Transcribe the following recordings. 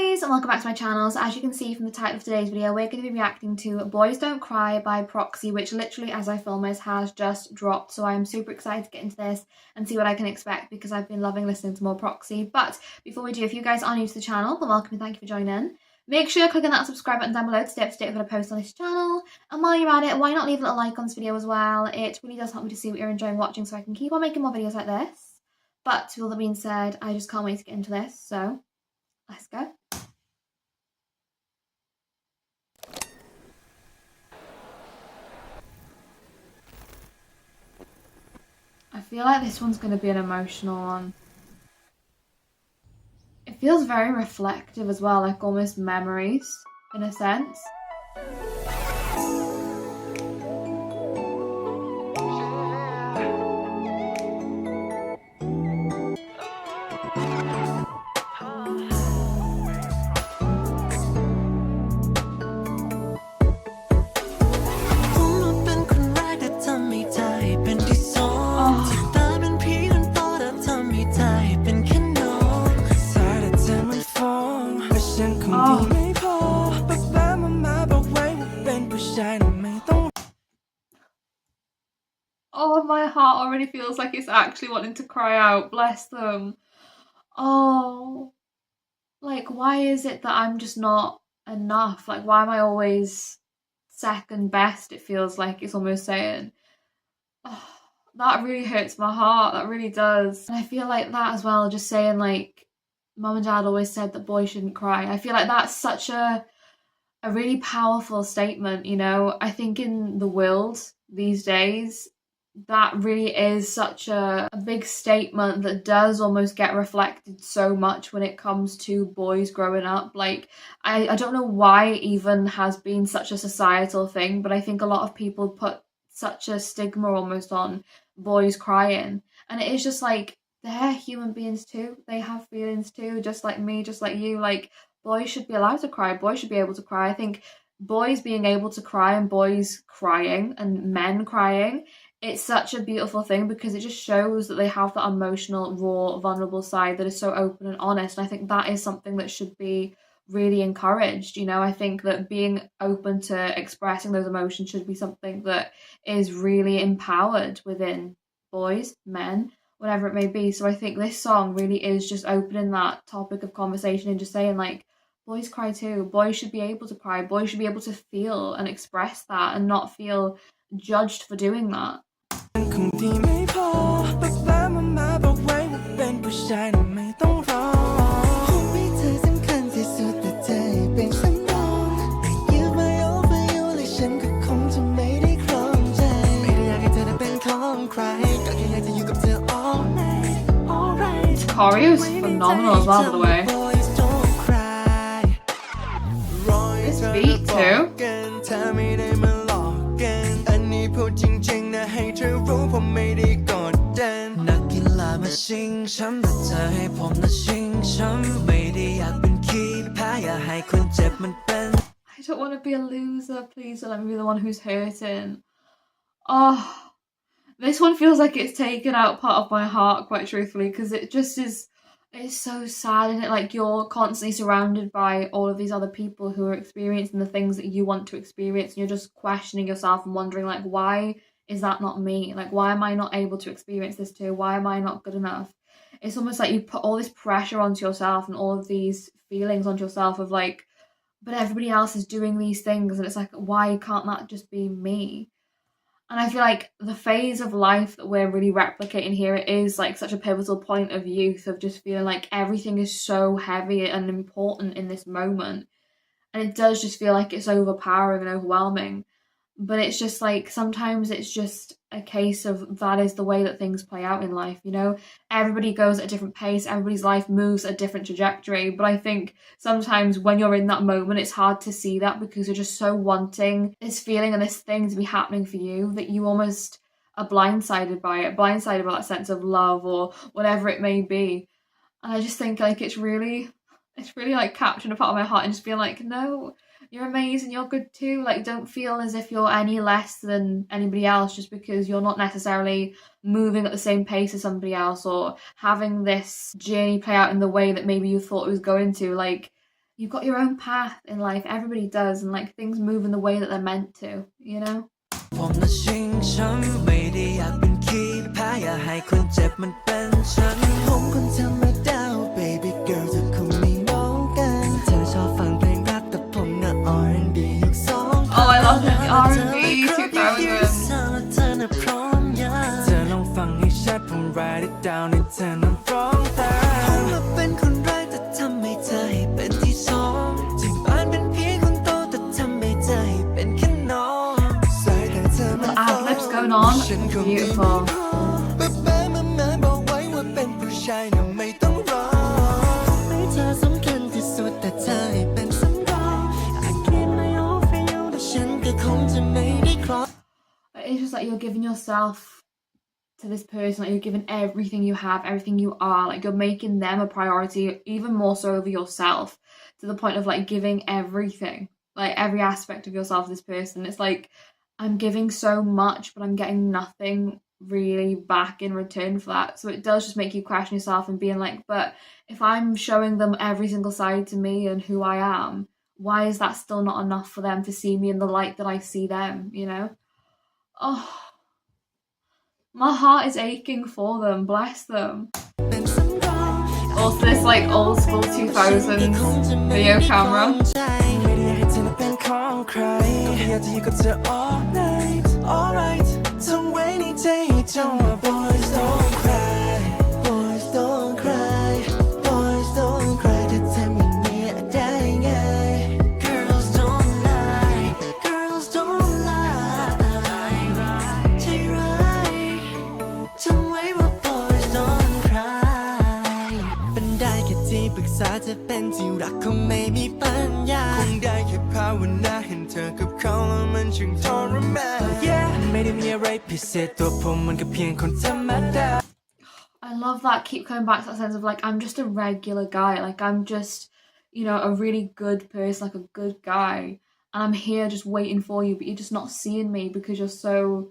Lovelies, and welcome back to my channel. So as you can see from the title of today's video, we're going to be reacting to Boys Don't Cry by Proxie, which literally as I film this has just dropped. So I'm super excited to get into this and see what I can expect because I've been loving listening to more Proxie. But before we do, if you guys are new to the channel, then welcome and thank you for joining. Make sure you're clicking that subscribe button down below to stay up to date with what I post on this channel. And while you're at it, why not leave a little like on this video as well? It really does help me to see what you're enjoying watching so I can keep on making more videos like this. But with all that being said, I just can't wait to get into this. So let's go. I feel like this one's going to be an emotional one. It feels very reflective as well, like almost memories in a sense. Oh, my heart already feels like it's actually wanting to cry out. Bless them. Oh, like, why is it that I'm just not enough? Like, why am I always second best? It feels like it's almost saying. Oh, that really hurts my heart. That really does. And I feel like that as well, just saying, like, mum and dad always said that boys shouldn't cry. I feel like that's such a really powerful statement, you know? I think in the world these days, that really is such a big statement that does almost get reflected so much when it comes to boys growing up. Like, I don't know why it even has been such a societal thing, but I think a lot of people put such a stigma almost on boys crying. And it is just like, they're human beings too. They have feelings too, just like me, just like you. Like, boys should be allowed to cry. Boys should be able to cry. I think boys being able to cry and boys crying and men crying, it's such a beautiful thing because it just shows that they have that emotional, raw, vulnerable side that is so open and honest. And I think that is something that should be really encouraged. You know, I think that being open to expressing those emotions should be something that is really empowered within boys, men, whatever it may be. So I think this song really is just opening that topic of conversation and just saying, like, boys cry too. Boys should be able to cry. Boys should be able to feel and express that and not feel judged for doing that. Choreo is phenomenal as well, by the way. This beat too. I don't want to be a loser, please don't let me be the one who's hurting. Oh, this one feels like it's taken out part of my heart, quite truthfully, because it just is, it's so sad, isn't it? Like, you're constantly surrounded by all of these other people who are experiencing the things that you want to experience, and you're just questioning yourself and wondering, like, why is that not me? Like, why am I not able to experience this too? Why am I not good enough? It's almost like you put all this pressure onto yourself and all of these feelings onto yourself of like, but everybody else is doing these things, and it's like, why can't that just be me? And I feel like the phase of life that we're really replicating here, it is like such a pivotal point of youth, of just feeling like everything is so heavy and important in this moment. And it does just feel like it's overpowering and overwhelming. But it's just like, sometimes it's just a case of that is the way that things play out in life, you know? Everybody goes at a different pace, everybody's life moves at a different trajectory. But I think sometimes when you're in that moment, it's hard to see that because you're just so wanting this feeling and this thing to be happening for you that you almost are blindsided by it, blindsided by that sense of love or whatever it may be. And I just think like it's really like capturing a part of my heart and just being like, no, you're amazing, you're good too. Like, don't feel as if you're any less than anybody else just because you're not necessarily moving at the same pace as somebody else or having this journey play out in the way that maybe you thought it was going to. Like, you've got your own path in life. Everybody does, and like things move in the way that they're meant to, you know? ผมน่ะชิงช้ำไม่ได้อยากเป็นขี้แพ้อยากให้คนเจ็บมันเป็นฉันผมคนธรรมดา baby girl เธอคงไม่มองกันเธอชอบฟังเพลงรักแต่ผมน่ะ R&B ยุค2000 Oh, I love the R&B 2000. เธอน่ะพร้อมยังเธอลองฟังให้ชัดผม write it down ให้เธอนั้นร้องตามผมน่ะเป็นคนแรกแต่ทำให้เธอให้เป็นที่สองที่บ้านเป็นพี่คนโตแต่ทำให้เธอให้เป็นแค่น้อง The ad-libs going on, beautiful. It's just like you're giving yourself to this person, like you're giving everything you have, everything you are, like you're making them a priority, even more so over yourself, to the point of like giving everything, like every aspect of yourself to this person. It's like, I'm giving so much, but I'm getting nothing really back in return for that. So it does just make you question yourself and being like, but if I'm showing them every single side to me and who I am, why is that still not enough for them to see me in the light that I see them, you know? Oh, my heart is aching for them, bless them. Also this like old school 2000s video camera. I love that, keep coming back to that sense of like, I'm just a regular guy, like I'm just, you know, a really good person, like a good guy, and I'm here just waiting for you, but you're just not seeing me because you're so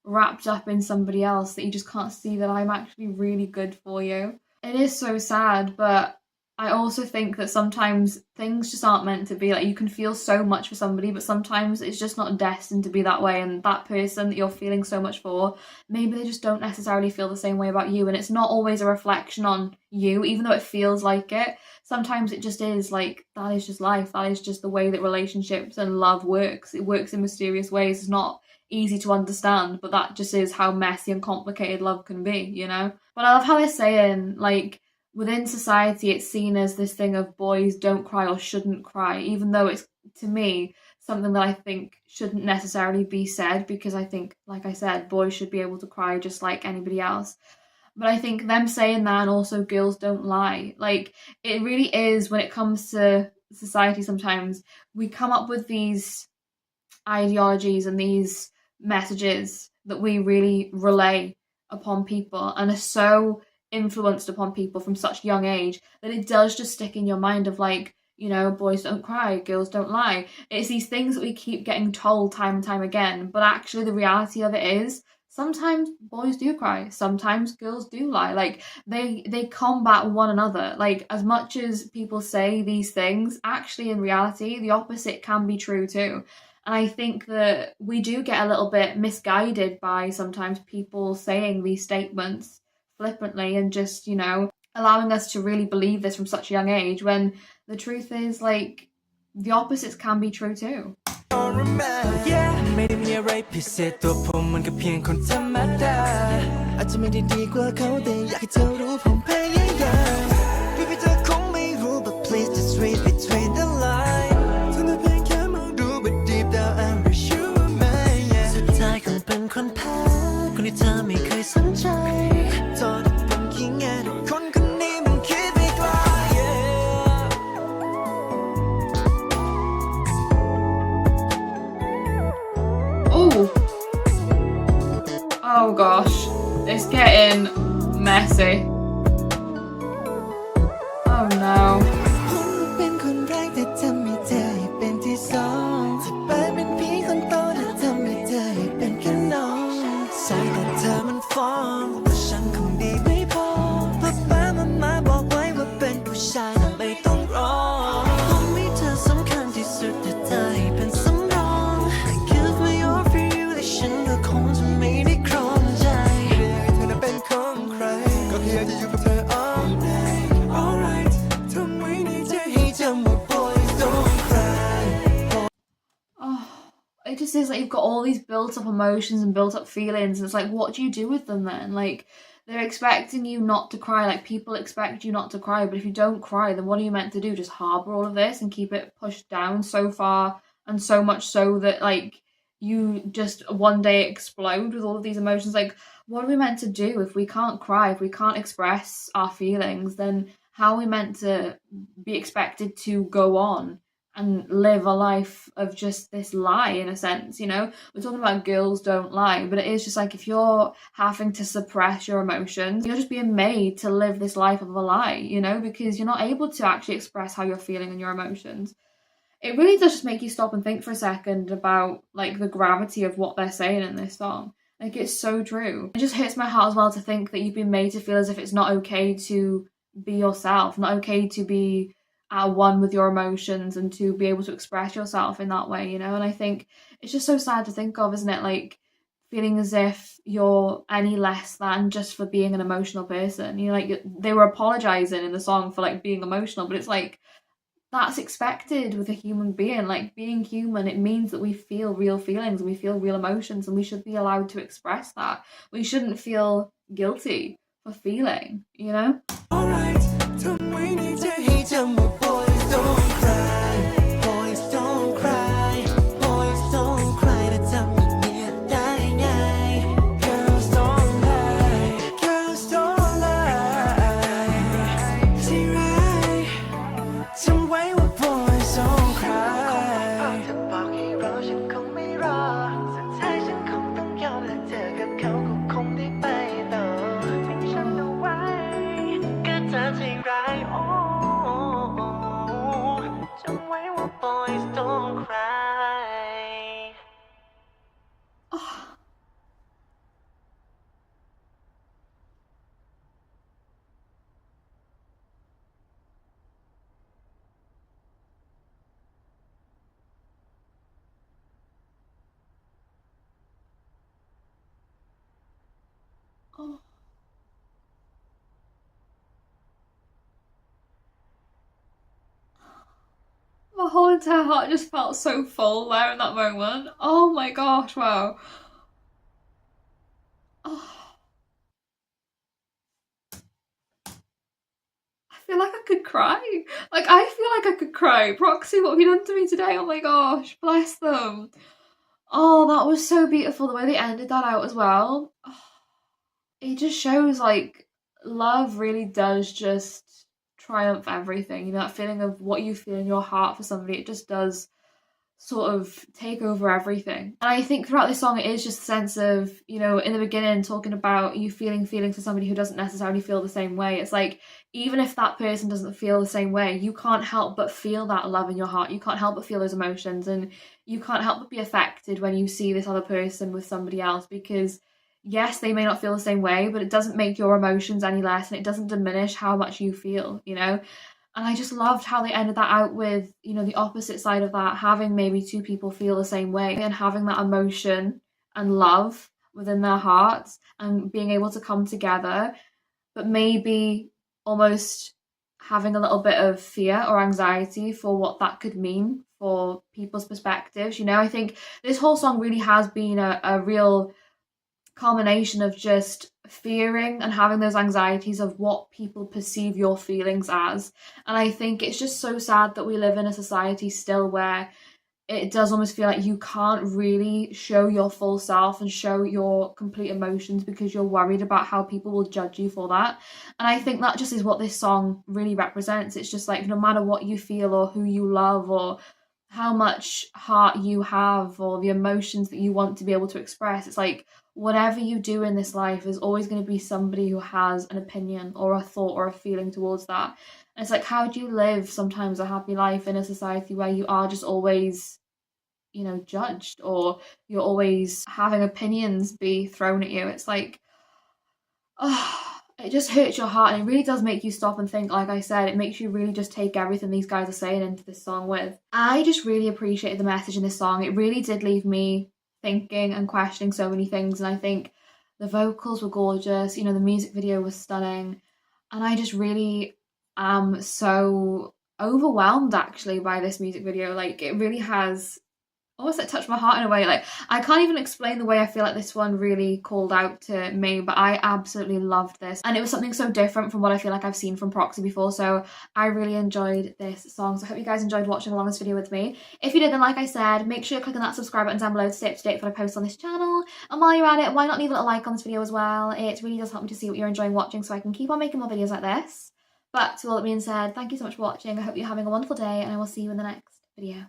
wrapped up in somebody else that you just can't see that I'm actually really good for you. It is so sad, but I also think that sometimes things just aren't meant to be. Like you can feel so much for somebody, but sometimes it's just not destined to be that way, and that person that you're feeling so much for, maybe they just don't necessarily feel the same way about you, and it's not always a reflection on you, even though it feels like it. Sometimes it just is, like, that is just life, that is just the way that relationships and love works. It works in mysterious ways. It's not easy to understand, but that just is how messy and complicated love can be, you know? But I love how they're saying, like, within society it's seen as this thing of boys don't cry or shouldn't cry, even though it's, to me, something that I think shouldn't necessarily be said, because I think, like I said, boys should be able to cry just like anybody else. But I think them saying that, and also girls don't lie, like it really is, when it comes to society, sometimes we come up with these ideologies and these messages that we really relay upon people and are so influenced upon people from such young age that it does just stick in your mind of like, you know, boys don't cry, girls don't lie. It's these things that we keep getting told time and time again, but actually the reality of it is sometimes boys do cry, sometimes girls do lie. Like they combat one another. Like as much as people say these things, actually in reality the opposite can be true too. And I think that we do get a little bit misguided by sometimes people saying these statements flippantly and just, you know, allowing us to really believe this from such a young age, when the truth is, like, the opposites can be true too. Please just read between the lines. เป็นคนแพ้คนที่เธอไม่เคยสนใจโทษที่ผมขี้แงคนคนนี้มันคิดไปไกล Oh gosh, it's getting messy. Oh no. เป็นคนแรกแต่ทำให้เธอเป็นที่สองที่บ้านเป็นพี่คนโตแต่ทำให้เธอเป็นแค่น้องใส่แต่เธอมันฟ้องว่าฉันคงดีไม่พอป้ามาบอกไว้ว่าเป็นผู้ชายไม่ต้องรอผม just is like you've got all these built up emotions and built up feelings, and it's like, what do you do with them then? Like, they're expecting you not to cry, like people expect you not to cry, but if you don't cry, then what are you meant to do? Just harbour all of this and keep it pushed down so far, and so much so that like you just one day explode with all of these emotions. Like, what are we meant to do if we can't cry, if we can't express our feelings? Then how are we meant to be expected to go on and live a life of just this lie, in a sense? You know, we're talking about girls don't lie, but it is just like, if you're having to suppress your emotions, you're just being made to live this life of a lie, you know, because you're not able to actually express how you're feeling and your emotions. It really does just make you stop and think for a second about like the gravity of what they're saying in this song. Like, it's so true. It just hits my heart as well to think that you've been made to feel as if it's not okay to be yourself, not okay to be at one with your emotions and to be able to express yourself in that way, you know? And I think it's just so sad to think of, isn't it? Like, feeling as if you're any less than just for being an emotional person. You know, like they were apologizing in the song for like being emotional, but it's like, that's expected with a human being. Like, being human, it means that we feel real feelings and we feel real emotions, and we should be allowed to express that. We shouldn't feel guilty for feeling, you know? Alright, ทำไมในใจให้จำว่า boys don't cry boys don't cry boys don't cry แต่ทำอย่างเงี้ยได้ไง girls don't lie girls don't lie ที่ร้ายจำไว้ว่า boys don't cry ถ้าบอกให้รอฉันคงไม่รอสุดท้ายฉันคงต้องยอมและเธอกับเขาก็คงได้ไปต่อทิ้งฉันเอาไว้ก็เธอที่ร้ายโอ้จำไว้ว่า boys don't cry Oh. My whole entire heart just felt so full there in that moment. Oh my gosh, wow. Oh, I feel like I could cry. Like, I feel like I could cry. Proxie, what have you done to me today? Oh my gosh, bless them. Oh, that was so beautiful, the way they ended that out as well. Oh, it just shows like love really does just triumph everything. You know, that feeling of what you feel in your heart for somebody, it just does sort of take over everything. And I think throughout this song, it is just a sense of, you know, in the beginning, talking about you feeling feelings for somebody who doesn't necessarily feel the same way. It's like, even if that person doesn't feel the same way, you can't help but feel that love in your heart. You can't help but feel those emotions, and you can't help but be affected when you see this other person with somebody else, because yes, they may not feel the same way, but it doesn't make your emotions any less, and it doesn't diminish how much you feel, you know? And I just loved how they ended that out with, you know, the opposite side of that, having maybe two people feel the same way and having that emotion and love within their hearts and being able to come together, but maybe almost having a little bit of fear or anxiety for what that could mean for people's perspectives. You know, I think this whole song really has been a real culmination of just fearing and having those anxieties of what people perceive your feelings as. And I think it's just so sad that we live in a society still where it does almost feel like you can't really show your full self and show your complete emotions because you're worried about how people will judge you for that. And I think that just is what this song really represents. It's just like, no matter what you feel or who you love or how much heart you have or the emotions that you want to be able to express, it's like, whatever you do in this life, there's always going to be somebody who has an opinion or a thought or a feeling towards that. And it's like, how do you live sometimes a happy life in a society where you are just always, you know, judged, or you're always having opinions be thrown at you? It's like, oh, it just hurts your heart, and it really does make you stop and think. Like I said, it makes you really just take everything these guys are saying into this song with. I just really appreciated the message in this song. It really did leave me thinking and questioning so many things, and I think the vocals were gorgeous, you know, the music video was stunning, and I just really am so overwhelmed actually by this music video. Like, it really has almost like touched my heart in a way. Like, I can't even explain the way I feel like this one really called out to me, but I absolutely loved this. And it was something so different from what I feel like I've seen from Proxie before, so I really enjoyed this song. So I hope you guys enjoyed watching along this video with me. If you did, then like I said, make sure you click on that subscribe button down below to stay up to date for the posts on this channel. And while you're at it, why not leave a little like on this video as well? It really does help me to see what you're enjoying watching so I can keep on making more videos like this. But to all that being said, thank you so much for watching. I hope you're having a wonderful day, and I will see you in the next video.